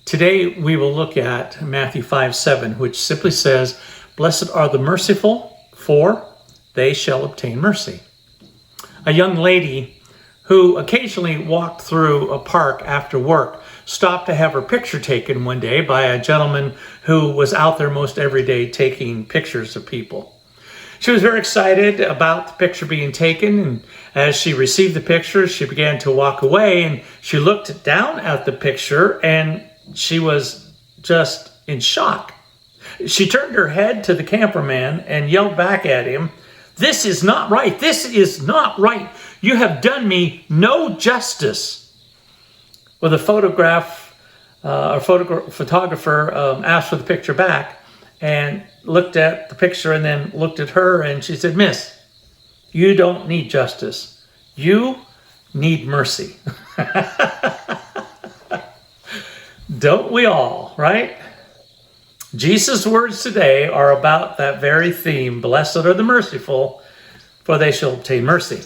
Today we will look at Matthew 5:7, which simply says, "Blessed are the merciful, for they shall obtain mercy." A young lady who occasionally walked through a park after work stopped to have her picture taken one day by a gentleman who was out there most every day taking pictures of people. She was very excited about the picture being taken, and as she received the picture, she began to walk away, and she looked down at the picture, and she was just in shock. She turned her head to the cameraman and yelled back at him, "This is not right. This is not right. You have done me no justice." Well, the photographer asked for the picture back and looked at the picture and then looked at her, and she said, "Miss, you don't need justice. You need mercy." Don't we all, right? Jesus' words today are about that very theme. Blessed are the merciful, for they shall obtain mercy.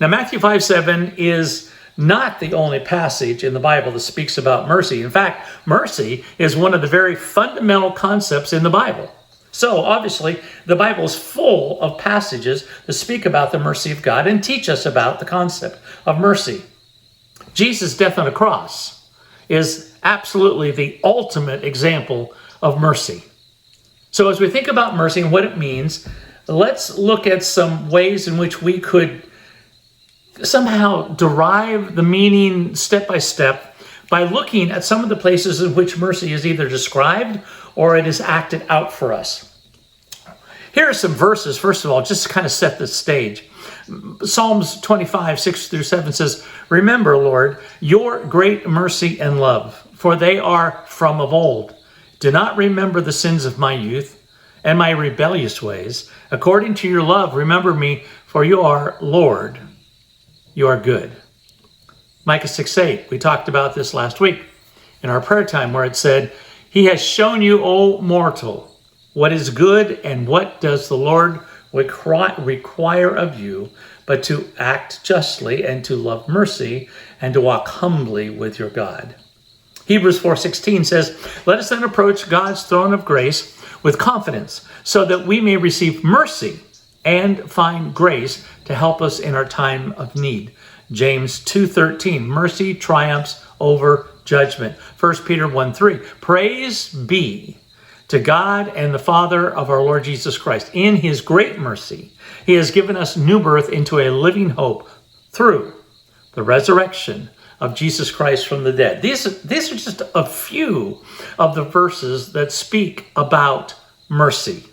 Now, Matthew 5:7 is not the only passage in the Bible that speaks about mercy. In fact, mercy is one of the very fundamental concepts in the Bible. So, obviously, the Bible is full of passages that speak about the mercy of God and teach us about the concept of mercy. Jesus' death on a cross is absolutely the ultimate example of mercy. So as we think about mercy and what it means, let's look at some ways in which we could somehow derive the meaning step by step by looking at some of the places in which mercy is either described or it is acted out for us. Here are some verses, first of all, just to kind of set the stage. Psalms 25:6-7 says, "Remember, Lord, your great mercy and love, for they are from of old. Do not remember the sins of my youth and my rebellious ways. According to your love, remember me, for you are, Lord, you are good." Micah 6:8, we talked about this last week in our prayer time, where it said, "He has shown you, O mortal, what is good, and what does the Lord require of you, but to act justly and to love mercy and to walk humbly with your God." Hebrews 4:16 says, "Let us then approach God's throne of grace with confidence, so that we may receive mercy and find grace to help us in our time of need." James 2:13, "Mercy triumphs over judgment." 1 Peter 1:3, "Praise be to God and the Father of our Lord Jesus Christ. In his great mercy, he has given us new birth into a living hope through the resurrection of Jesus Christ from the dead." These are just a few of the verses that speak about mercy.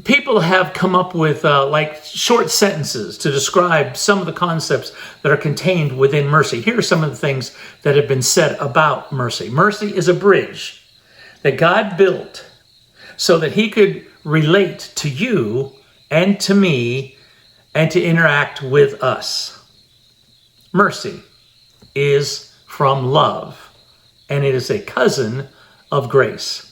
People have come up with like short sentences to describe some of the concepts that are contained within mercy. Here are some of the things that have been said about mercy. Mercy is a bridge that God built so that he could relate to you and to me and to interact with us. Mercy is from love, and it is a cousin of grace.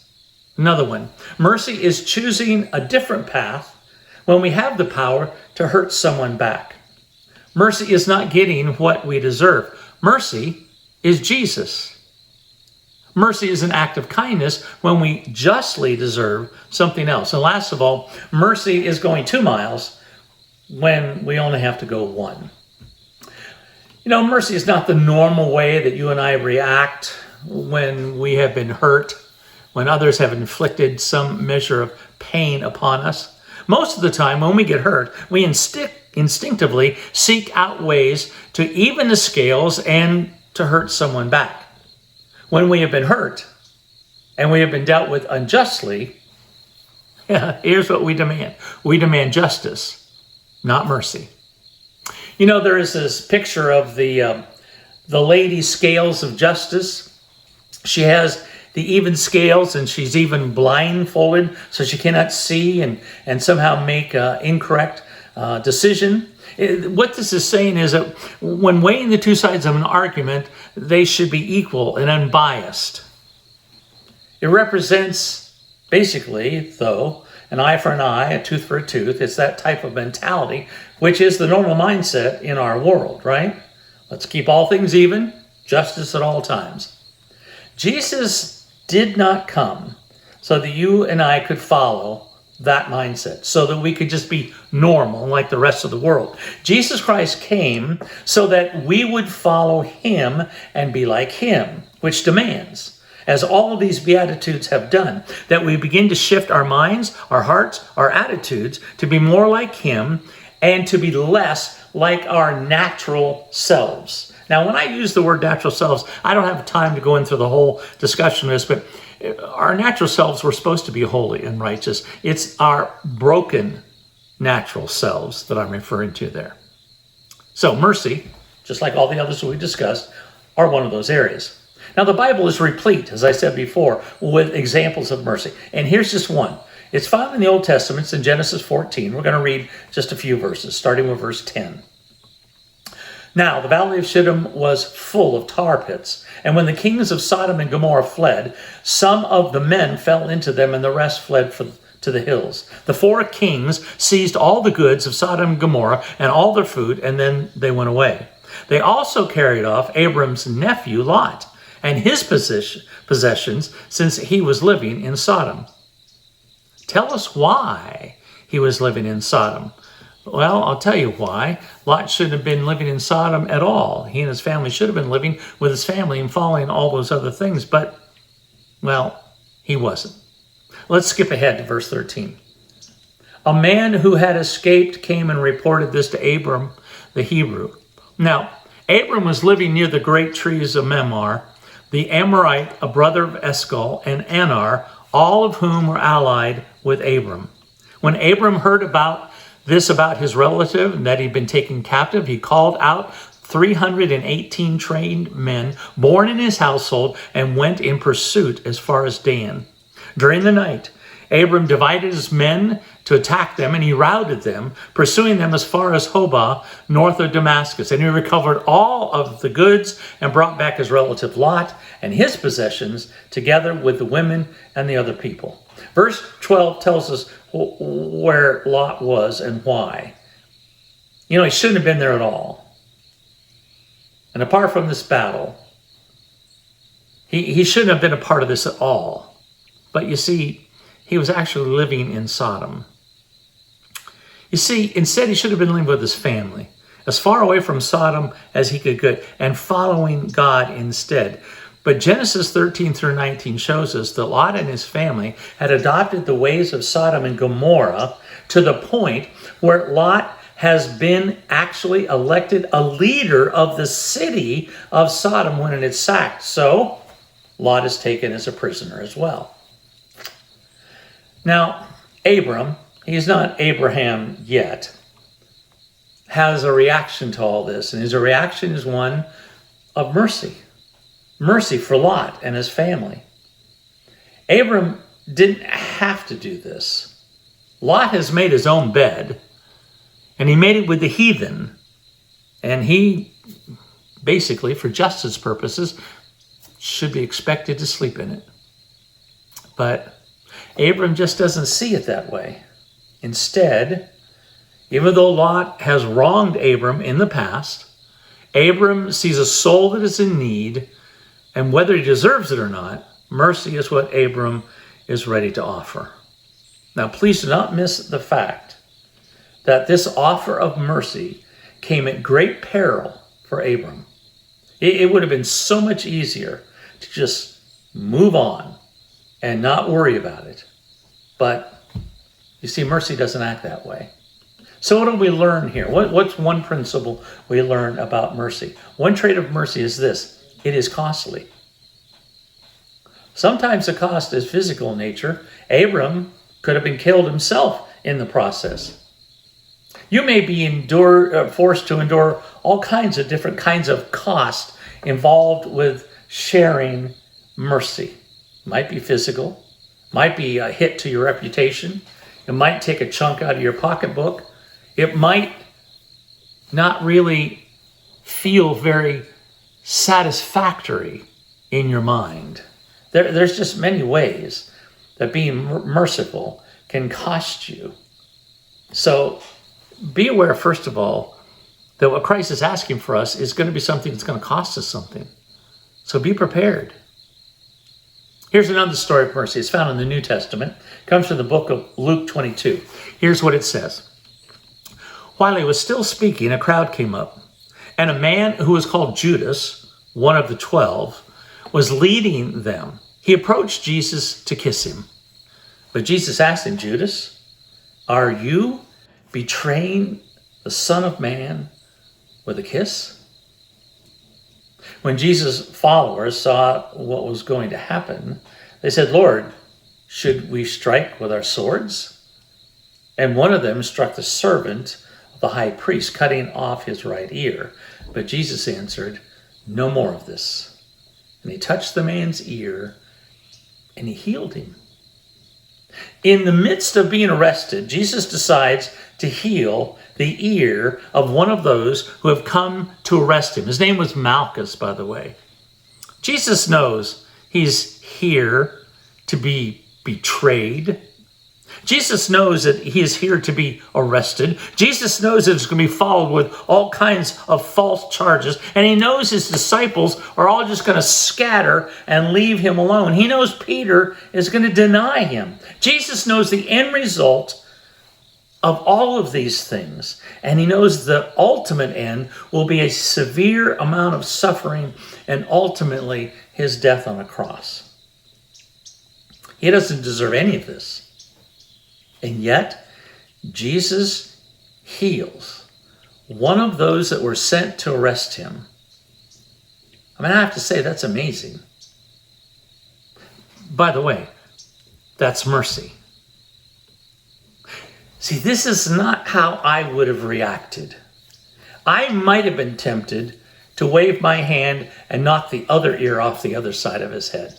Another one, mercy is choosing a different path when we have the power to hurt someone back. Mercy is not getting what we deserve. Mercy is Jesus. Mercy is an act of kindness when we justly deserve something else. And last of all, mercy is going 2 miles when we only have to go 1. You know, mercy is not the normal way that you and I react when we have been hurt, when others have inflicted some measure of pain upon us. Most of the time when we get hurt, we instinctively seek out ways to even the scales and to hurt someone back. When we have been hurt and we have been dealt with unjustly, here's what we demand. We demand justice, not mercy. You know, there is this picture of the lady scales of justice. She has the even scales, and she's even blindfolded, so she cannot see and somehow make an incorrect decision. What this is saying is that when weighing the two sides of an argument, they should be equal and unbiased. It represents, basically, though, an eye for an eye, a tooth for a tooth. It's that type of mentality, which is the normal mindset in our world, right? Let's keep all things even. justice at all times. Jesus did not come so that you and I could follow that mindset, so that we could just be normal like the rest of the world. Jesus Christ came so that we would follow him and be like him, which demands, as all of these Beatitudes have done, that we begin to shift our minds, our hearts, our attitudes to be more like him and to be less like our natural selves. Now, when I use the word natural selves, I don't have time to go into the whole discussion of this, but our natural selves were supposed to be holy and righteous. It's our broken natural selves that I'm referring to there. So mercy, just like all the others we discussed, are one of those areas. Now, the Bible is replete, as I said before, with examples of mercy. And here's just one. It's found in the Old Testament. It's in Genesis 14. We're going to read just a few verses, starting with verse 10. Now, the valley of Shittim was full of tar pits, and when the kings of Sodom and Gomorrah fled, some of the men fell into them, and the rest fled to the hills. The 4 kings seized all the goods of Sodom and Gomorrah and all their food, and then they went away. They also carried off Abram's nephew Lot and his possessions, since he was living in Sodom. Tell us why he was living in Sodom. Well, I'll tell you why. Lot shouldn't have been living in Sodom at all. He and his family should have been living with his family and following all those other things, but, well, he wasn't. Let's skip ahead to verse 13. A man who had escaped came and reported this to Abram, the Hebrew. Now, Abram was living near the great trees of Mamre, the Amorite, a brother of Eshcol, and Anar, all of whom were allied with Abram. When Abram heard about his relative and that he'd been taken captive, he called out 318 trained men born in his household and went in pursuit as far as Dan. During the night, Abram divided his men to attack them, and he routed them, pursuing them as far as Hobah, north of Damascus. And he recovered all of the goods and brought back his relative Lot and his possessions, together with the women and the other people. Verse 12 tells us where Lot was and why. You know, he shouldn't have been there at all. And apart from this battle, he shouldn't have been a part of this at all. But you see, he was actually living in Sodom. You see, instead he should have been living with his family, as far away from Sodom as he could get, and following God instead. But Genesis 13 through 19 shows us that Lot and his family had adopted the ways of Sodom and Gomorrah to the point where Lot has been actually elected a leader of the city of Sodom when it is sacked. So Lot is taken as a prisoner as well. Now, Abram, he's not Abraham yet, has a reaction to all this, and his reaction is one of mercy. Mercy for Lot and his family. Abram didn't have to do this. Lot has made his own bed, and he made it with the heathen, and he basically, for justice purposes, should be expected to sleep in it. But Abram just doesn't see it that way. Instead, even though Lot has wronged Abram in the past, Abram sees a soul that is in need, and whether he deserves it or not, mercy is what Abram is ready to offer. Now, please do not miss the fact that this offer of mercy came at great peril for Abram. It would have been so much easier to just move on and not worry about it. But you see, mercy doesn't act that way. So what do we learn here? What's one principle we learn about mercy? One trait of mercy is this: it is costly. Sometimes the cost is physical in nature. Abram could have been killed himself in the process. You may be forced to endure all kinds of different kinds of cost involved with sharing mercy. It might be physical, might be a hit to your reputation. It might take a chunk out of your pocketbook. It might not really feel very satisfactory in your mind. There's just many ways that being merciful can cost you. So be aware, first of all, that what Christ is asking for us is going to be something that's going to cost us something. So be prepared. Here's another story of mercy. It's found in the New Testament. It comes from the book of Luke 22. Here's what it says. While he was still speaking, a crowd came up, and a man who was called Judas, one of the 12, was leading them. He approached Jesus to kiss him. But Jesus asked him, Judas, are you betraying the Son of Man with a kiss? When Jesus' followers saw what was going to happen, they said, Lord, should we strike with our swords? And one of them struck the servant of the high priest, cutting off his right ear. But Jesus answered, no more of this. And he touched the man's ear, and he healed him. In the midst of being arrested, Jesus decides to heal the ear of one of those who have come to arrest him. His name was Malchus, by the way. Jesus knows he's here to be betrayed. Jesus knows that he is here to be arrested. Jesus knows that it's going to be followed with all kinds of false charges. And he knows his disciples are all just going to scatter and leave him alone. He knows Peter is going to deny him. Jesus knows the end result of all of these things. And he knows the ultimate end will be a severe amount of suffering and ultimately his death on a cross. He doesn't deserve any of this. And yet, Jesus heals one of those that were sent to arrest him. I mean, I have to say, that's amazing. By the way, that's mercy. See, this is not how I would have reacted. I might have been tempted to wave my hand and knock the other ear off the other side of his head.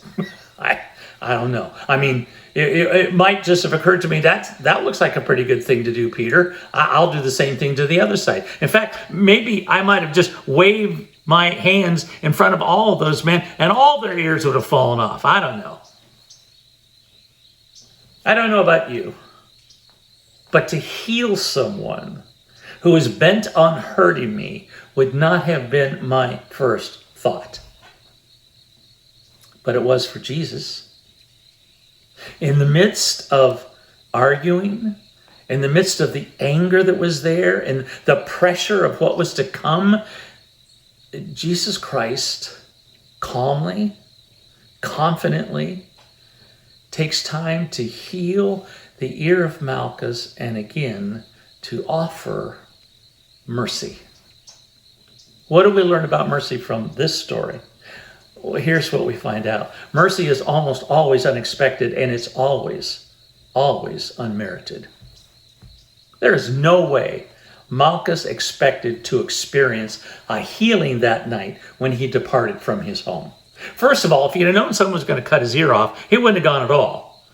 I don't know. I mean, it might just have occurred to me that looks like a pretty good thing to do, Peter. I'll do the same thing to the other side. In fact, maybe I might have just waved my hands in front of all of those men and all their ears would have fallen off. I don't know. I don't know about you. But to heal someone who is bent on hurting me would not have been my first thought. But it was for Jesus. In the midst of arguing, in the midst of the anger that was there and the pressure of what was to come, Jesus Christ calmly, confidently takes time to heal the ear of Malchus and again to offer mercy. What do we learn about mercy from this story? Well, here's what we find out. Mercy is almost always unexpected, and it's always, always unmerited. There is no way Malchus expected to experience a healing that night when he departed from his home. First of all, if he had known someone was going to cut his ear off, he wouldn't have gone at all.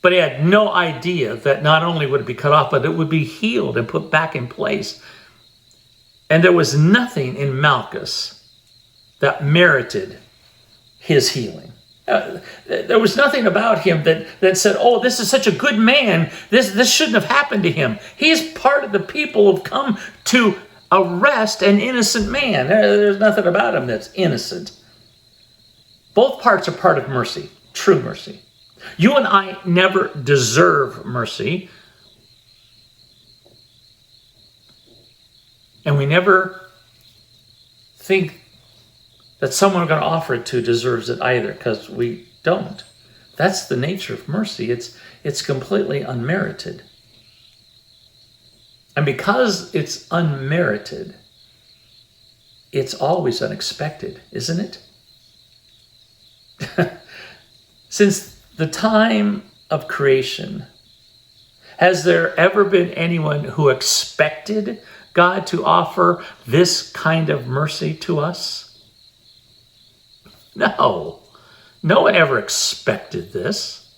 But he had no idea that not only would it be cut off, but it would be healed and put back in place. And there was nothing in Malchus that merited his healing. There was nothing about him that said, oh, this is such a good man. This shouldn't have happened to him. He's part of the people who've come to arrest an innocent man. There's nothing about him that's innocent. Both parts are part of mercy, true mercy. You and I never deserve mercy. And we never think that someone we're going to offer it to deserves it either, because we don't. That's the nature of mercy. It's completely unmerited. And because it's unmerited, it's always unexpected, isn't it? Since the time of creation, has there ever been anyone who expected God to offer this kind of mercy to us? No. No one ever expected this.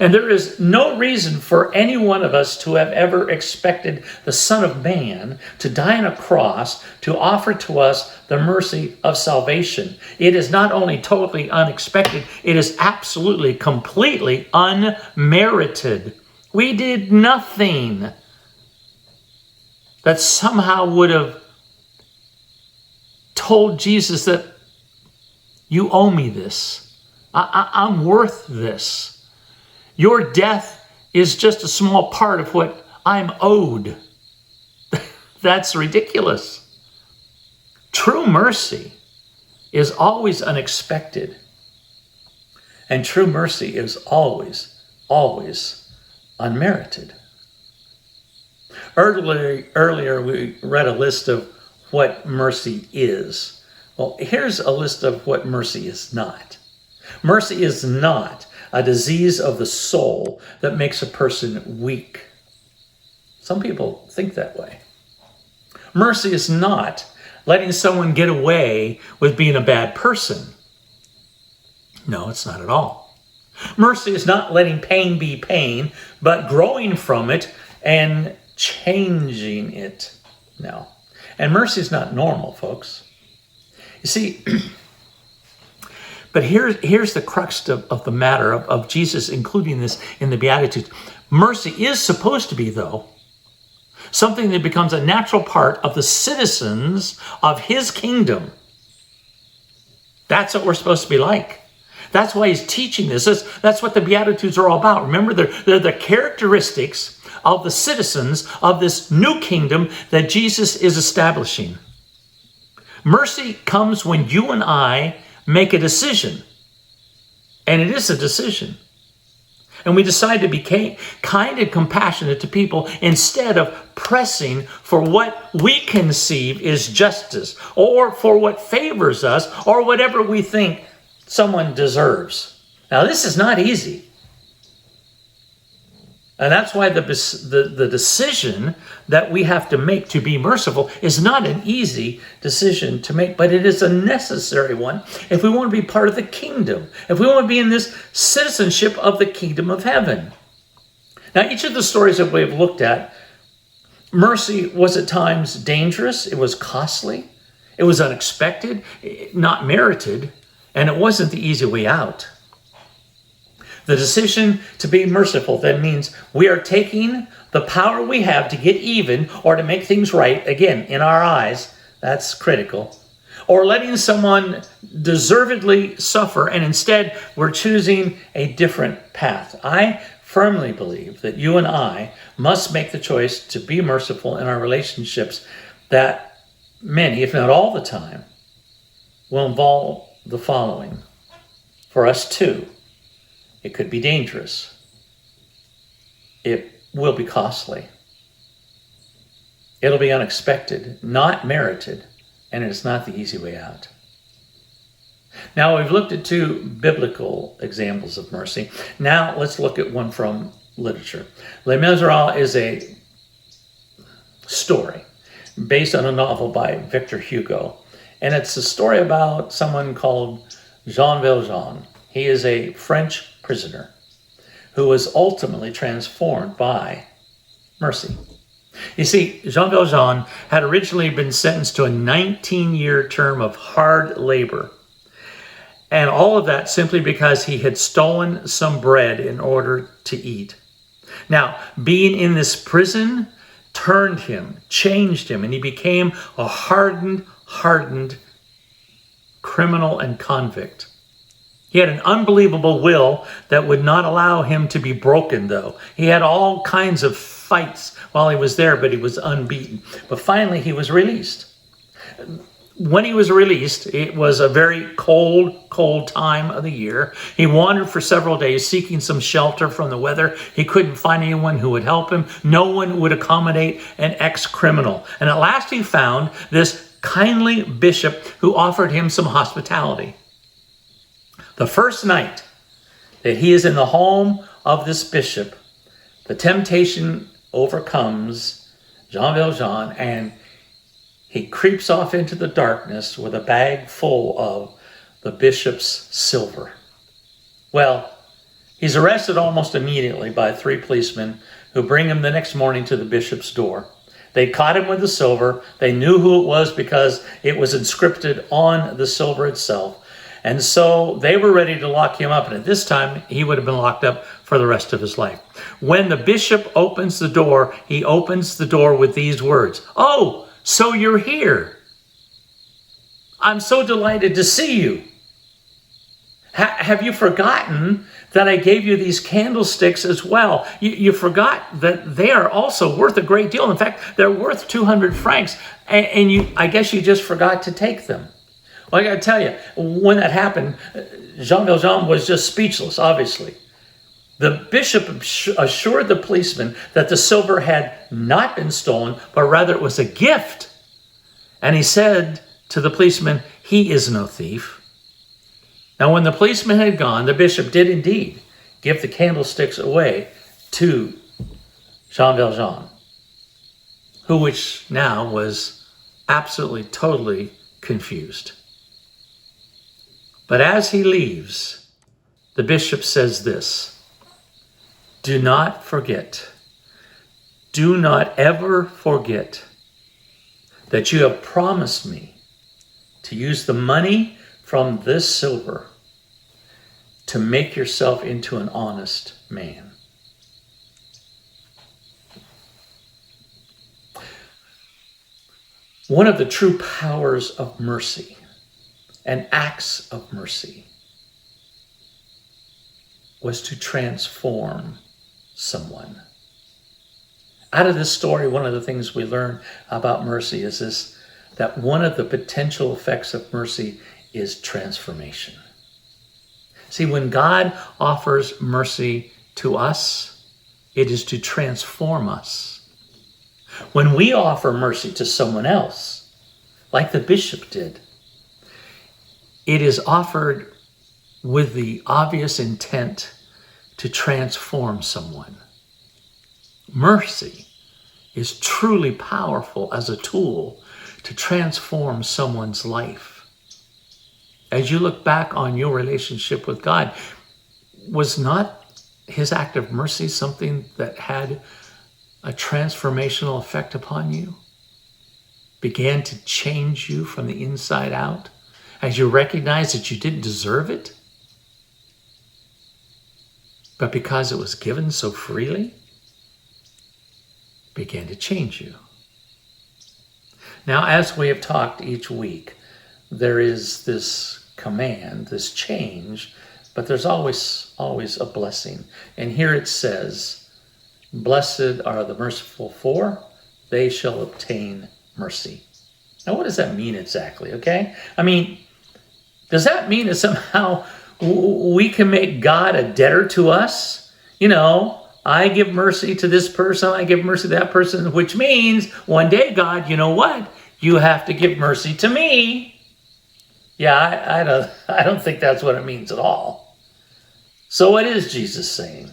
And there is no reason for any one of us to have ever expected the Son of Man to die on a cross to offer to us the mercy of salvation. It is not only totally unexpected, it is absolutely, completely unmerited. We did nothing that somehow would have told Jesus that You owe me this. I'm worth this. Your death is just a small part of what I'm owed. That's ridiculous. True mercy is always unexpected. And true mercy is always, always unmerited. Earlier we read a list of what mercy is. Well, here's a list of what mercy is not. Mercy is not a disease of the soul that makes a person weak. Some people think that way. Mercy is not letting someone get away with being a bad person. No, it's not at all. Mercy is not letting pain be pain, but growing from it and changing it. No. And mercy is not normal, folks. You see, but here's the crux of the matter of Jesus including this in the Beatitudes. Mercy is supposed to be, though, something that becomes a natural part of the citizens of his kingdom. That's what we're supposed to be like. That's why he's teaching this. That's what the Beatitudes are all about. Remember, they're the characteristics of the citizens of this new kingdom that Jesus is establishing. Mercy comes when you and I make a decision. And it is a decision. And we decide to be kind and compassionate to people instead of pressing for what we conceive is justice or for what favors us or whatever we think someone deserves. Now, this is not easy. And that's why the decision that we have to make to be merciful is not an easy decision to make, but it is a necessary one if we want to be part of the kingdom, if we want to be in this citizenship of the kingdom of heaven. Now, each of the stories that we've looked at, mercy was at times dangerous, it was costly, it was unexpected, not merited, and it wasn't the easy way out. The decision to be merciful then means we are taking the power we have to get even or to make things right, again, in our eyes, that's critical, or letting someone deservedly suffer, and instead we're choosing a different path. I firmly believe that you and I must make the choice to be merciful in our relationships that many, if not all the time, will involve the following. For us too, it could be dangerous. It will be costly. It'll be unexpected, not merited, and it's not the easy way out. Now, we've looked at two biblical examples of mercy. Now, let's look at one from literature. Les Miserables is a story based on a novel by Victor Hugo. And it's a story about someone called Jean Valjean. He is a French prisoner who was ultimately transformed by mercy. You see, Jean Valjean had originally been sentenced to a 19-year term of hard labor. And all of that simply because he had stolen some bread in order to eat. Now, being in this prison turned him, changed him, and he became a hardened criminal and convict. He had an unbelievable will that would not allow him to be broken, though. He had all kinds of fights while he was there, but he was unbeaten. But finally, he was released. When he was released, it was a very cold time of the year. He wandered for several days seeking some shelter from the weather. He couldn't find anyone who would help him. No one would accommodate an ex-criminal. And at last he found this kindly bishop who offered him some hospitality. The first night that he is in the home of this bishop, the temptation overcomes Jean Valjean, and he creeps off into the darkness with a bag full of the bishop's silver. Well, he's arrested almost immediately by 3 policemen who bring him the next morning to the bishop's door. They caught him with the silver. They knew who it was because it was inscripted on the silver itself. And so they were ready to lock him up. And at this time, he would have been locked up for the rest of his life. When the bishop opens the door, he opens the door with these words: "Oh, so you're here. I'm so delighted to see you." Have you forgotten that I gave you these candlesticks as well? You forgot that they are also worth a great deal. In fact, they're worth 200 francs. And I guess you just forgot to take them. Well, I got to tell you, when that happened, Jean Valjean was just speechless, obviously. The bishop assured the policeman that the silver had not been stolen, but rather it was a gift. And he said to the policeman, "He is no thief." Now, when the policeman had gone, the bishop did indeed give the candlesticks away to Jean Valjean, which now was absolutely, totally confused. But as he leaves, the bishop says this: "Do not forget, do not ever forget that you have promised me to use the money from this silver to make yourself into an honest man." One of the true powers of mercy and acts of mercy was to transform someone. Out of this story, one of the things we learn about mercy is this, that one of the potential effects of mercy is transformation. See, when God offers mercy to us, it is to transform us. When we offer mercy to someone else, like the bishop did, it is offered with the obvious intent to transform someone. Mercy is truly powerful as a tool to transform someone's life. As you look back on your relationship with God, was not his act of mercy something that had a transformational effect upon you? Began to change you from the inside out as you recognized that you didn't deserve it, but because it was given so freely, began to change you. Now, as we have talked each week, there is this command, this change, but there's always a blessing. And here it says, "Blessed are the merciful, for they shall obtain mercy." Now, what does that mean exactly, okay? I mean, does that mean that somehow we can make God a debtor to us? You know, I give mercy to this person, I give mercy to that person, which means one day, God, you know what? You have to give mercy to me. Yeah, I don't think that's what it means at all. So what is Jesus saying?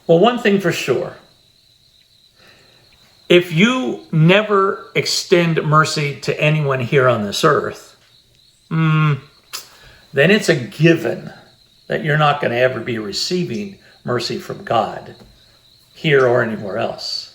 Well, one thing for sure. If you never extend mercy to anyone here on this earth, then it's a given that you're not going to ever be receiving mercy from God here or anywhere else.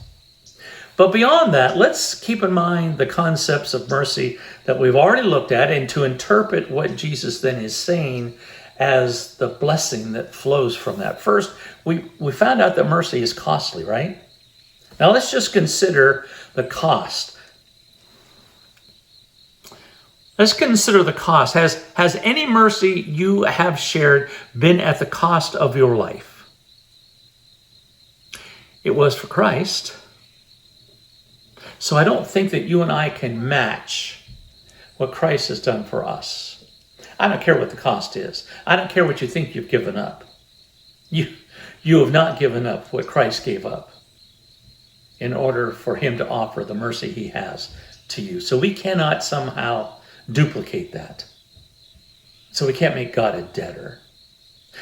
But beyond that, let's keep in mind the concepts of mercy that we've already looked at, and to interpret what Jesus then is saying as the blessing that flows from that. First, we found out that mercy is costly, right? Now let's just consider the cost. Let's consider the cost. Has any mercy you have shared been at the cost of your life? It was for Christ. So I don't think that you and I can match what Christ has done for us. I don't care what the cost is. I don't care what you think you've given up. You have not given up what Christ gave up in order for him to offer the mercy he has to you. So we cannot somehow duplicate that. So we can't make God a debtor.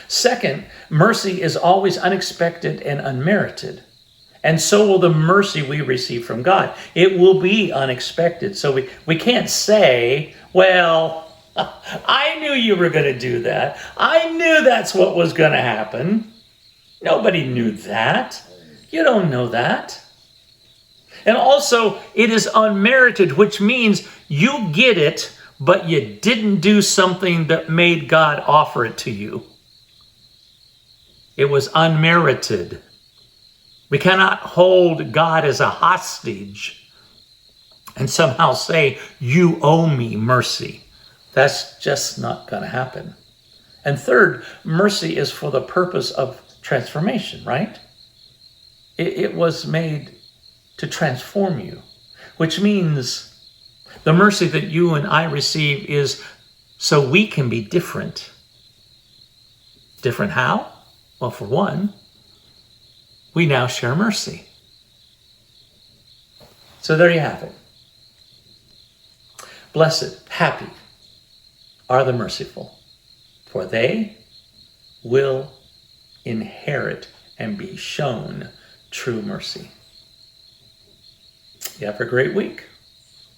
Second, mercy is always unexpected and unmerited. And so will the mercy we receive from God. It will be unexpected. So we can't say, well, I knew you were going to do that. I knew that's what was going to happen. Nobody knew that. You don't know that. And also, it is unmerited, which means you get it, but you didn't do something that made God offer it to you. It was unmerited. We cannot hold God as a hostage and somehow say, you owe me mercy. That's just not going to happen. And third, mercy is for the purpose of transformation, right? It was made to transform you, which means the mercy that you and I receive is so we can be different. Different how? Well, for one, we now share mercy. So there you have it. Blessed, happy are the merciful, for they will inherit and be shown true mercy. You have a great week.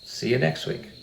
See you next week.